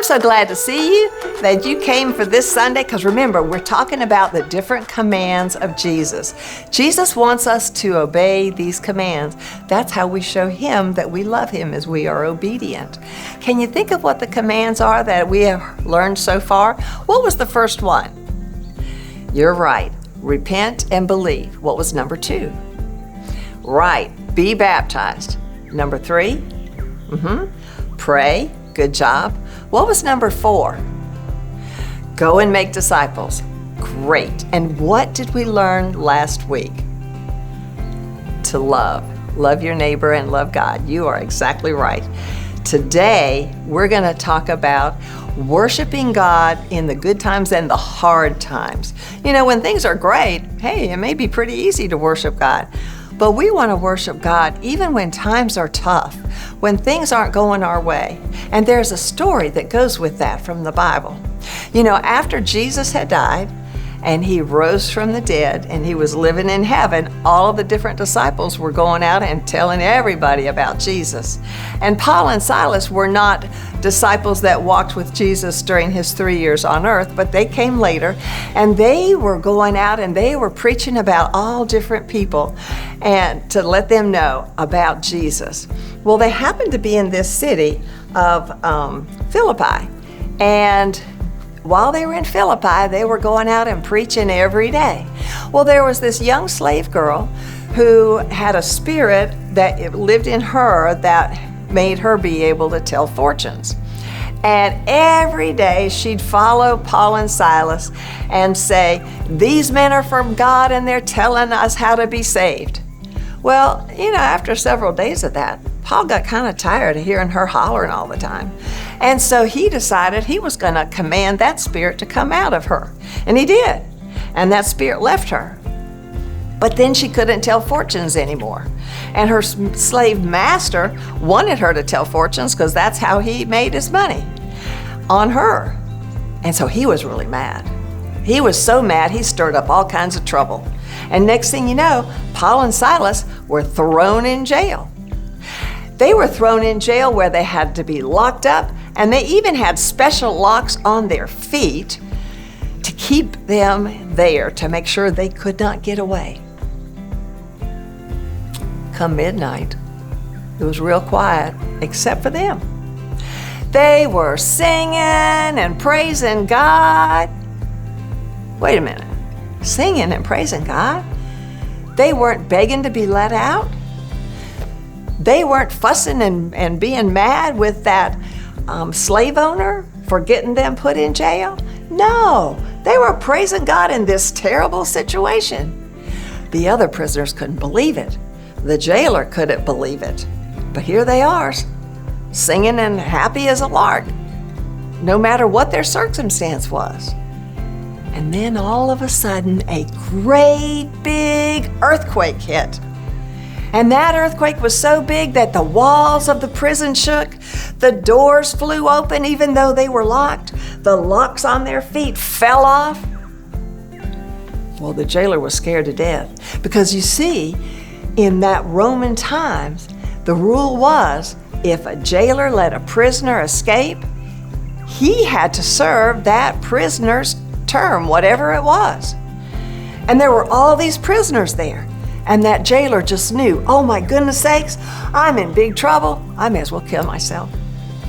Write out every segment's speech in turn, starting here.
so glad to see you, that you came for this Sunday, because remember, we're talking about the different commands of Jesus. Jesus wants us to obey these commands. That's how we show Him that we love Him, as we are obedient. Can you think of what the commands are that we have learned so far? What was the first one? You're right. Repent and believe. What was number 2? Right. Be baptized. Number 3? Pray. Good job. What was number 4? Go and make disciples. Great. And what did we learn last week? To love. Love your neighbor and love God. You are exactly right. Today, we're going to talk about worshiping God in the good times and the hard times. You know, when things are great, hey, it may be pretty easy to worship God. But we want to worship God even when times are tough, when things aren't going our way. And there's a story that goes with that from the Bible. You know, after Jesus had died and He rose from the dead and He was living in heaven, all of the different disciples were going out and telling everybody about Jesus. And Paul and Silas were not disciples that walked with Jesus during His 3 years on earth, but they came later, and they were going out and they were preaching about all different people and to let them know about Jesus. Well, they happened to be in this city of Philippi, and while they were in Philippi, they were going out and preaching every day. Well, there was this young slave girl who had a spirit that lived in her that made her be able to tell fortunes. And every day she'd follow Paul and Silas and say, "These men are from God and they're telling us how to be saved." Well, you know, after several days of that, Paul got kind of tired of hearing her hollering all the time. And so he decided he was going to command that spirit to come out of her. And he did. And that spirit left her. But then she couldn't tell fortunes anymore. And her slave master wanted her to tell fortunes because that's how he made his money, on her. And so he was really mad. He was so mad, he stirred up all kinds of trouble. And next thing you know, Paul and Silas were thrown in jail. They were thrown in jail where they had to be locked up, and they even had special locks on their feet to keep them there, to make sure they could not get away. Come midnight, it was real quiet, except for them. They were singing and praising God. Wait a minute, singing and praising God? They weren't begging to be let out? They weren't fussing and being mad with that slave owner for getting them put in jail? No, they were praising God in this terrible situation. The other prisoners couldn't believe it. The jailer couldn't believe it. But here they are, singing and happy as a lark, no matter what their circumstance was. And then all of a sudden, a great big earthquake hit. And that earthquake was so big that the walls of the prison shook, the doors flew open even though they were locked, the locks on their feet fell off. Well, the jailer was scared to death because you see, in that Roman times, the rule was if a jailer let a prisoner escape, he had to serve that prisoner's term, whatever it was. And there were all these prisoners there. And that jailer just knew, oh my goodness sakes, I'm in big trouble. I may as well kill myself.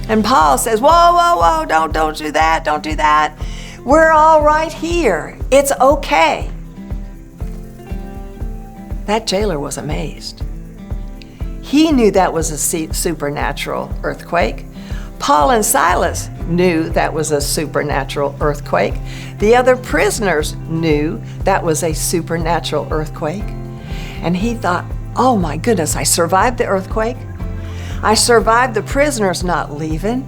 And Paul says, whoa, don't do that, don't do that. We're all right here. It's okay. That jailer was amazed. He knew that was a supernatural earthquake. Paul and Silas knew that was a supernatural earthquake. The other prisoners knew that was a supernatural earthquake. And he thought, oh my goodness, I survived the earthquake. I survived the prisoners not leaving.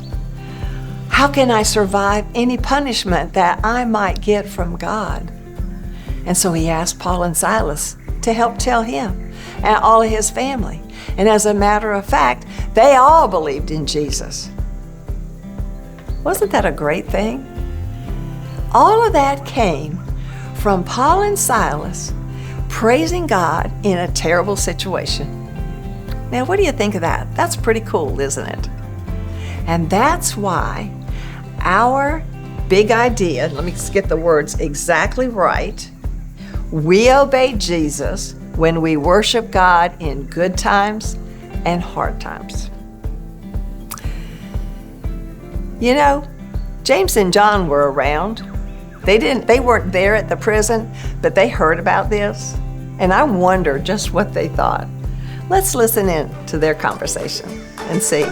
How can I survive any punishment that I might get from God? And so he asked Paul and Silas to help tell him and all of his family. And as a matter of fact, they all believed in Jesus. Wasn't that a great thing? All of that came from Paul and Silas praising God in a terrible situation. Now, what do you think of that? That's pretty cool, isn't it? And that's why Our big idea, let me get the words exactly right. We obey Jesus when we worship God in good times and hard times. You know, James and John were around. They weren't there at the prison, but they heard about this, and I wonder just what they thought. Let's listen in to their conversation and see.